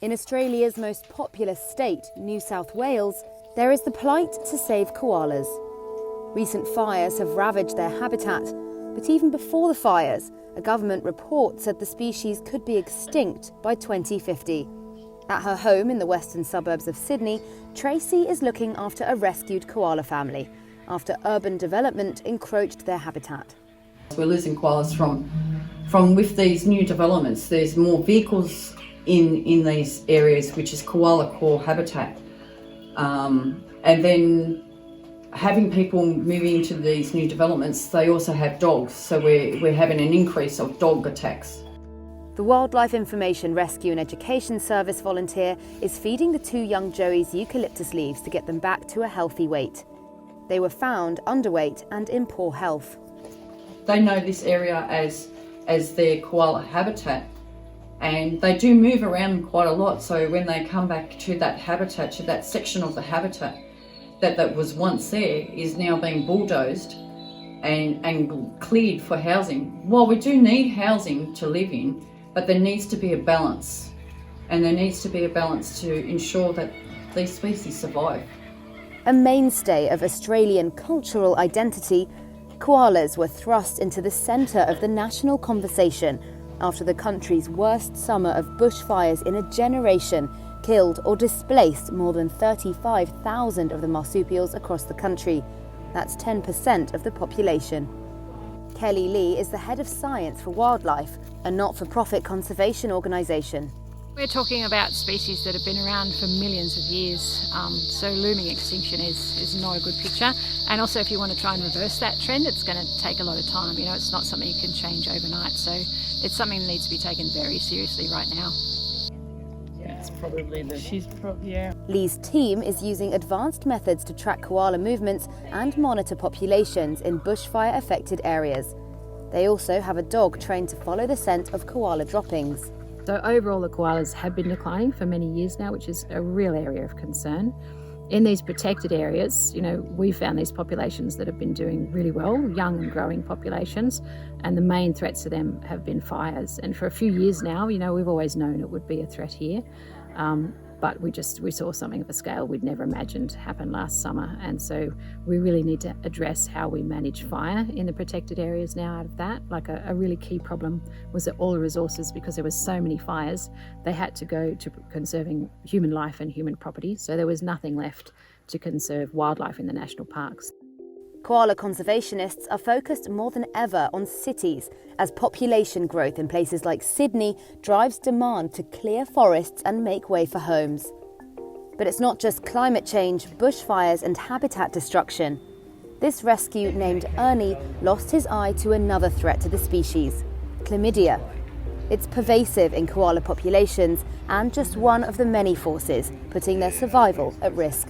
In Australia's most populous state, New South Wales, there is the plight to save koalas. Recent fires have ravaged their habitat, but even before the fires, a government report said the species could be extinct by 2050. At her home in the western suburbs of Sydney, Tracy is looking after a rescued koala family after urban development encroached their habitat. We're losing koalas from with these new developments. There's more vehicles in these areas, which is koala core habitat. And then having people moving into these new developments, they also have dogs. So we're having an increase of dog attacks. The Wildlife Information Rescue and Education Service volunteer is feeding the two young joeys eucalyptus leaves to get them back to a healthy weight. They were found underweight and in poor health. They know this area as their koala habitat, and they do move around quite a lot. So when they come back to that habitat, to that section of the habitat that was once there, is now being bulldozed and cleared for housing. Well, we do need housing to live in, but there needs to be a balance, and there needs to be a balance to ensure that these species survive. A mainstay of Australian cultural identity, koalas were thrust into the centre of the national conversation after the country's worst summer of bushfires in a generation killed or displaced more than 35,000 of the marsupials across the country. That's 10% of the population. Kelly Lee is the head of science for wildlife, a not-for-profit conservation organisation. We're talking about species that have been around for millions of years, so looming extinction is not a good picture. And also, if you want to try and reverse that trend, it's going to take a lot of time. You know, it's not something you can change overnight, so it's something that needs to be taken very seriously right now. It's probably yeah. Lee's team is using advanced methods to track koala movements and monitor populations in bushfire-affected areas. They also have a dog trained to follow the scent of koala droppings. So overall, the koalas have been declining for many years now, which is a real area of concern. In these protected areas, you know, we found these populations that have been doing really well, young and growing populations, and the main threats to them have been fires. And for a few years now, you know, we've always known it would be a threat here, but we saw something of a scale we'd never imagined happen last summer. And so we really need to address how we manage fire in the protected areas now out of that. Like a really key problem was that all the resources, because there were so many fires, they had to go to conserving human life and human property. So there was nothing left to conserve wildlife in the national parks. Koala conservationists are focused more than ever on cities as population growth in places like Sydney drives demand to clear forests and make way for homes. But it's not just climate change, bushfires and habitat destruction. This rescue named Ernie lost his eye to another threat to the species, chlamydia. It's pervasive in koala populations and just one of the many forces putting their survival at risk.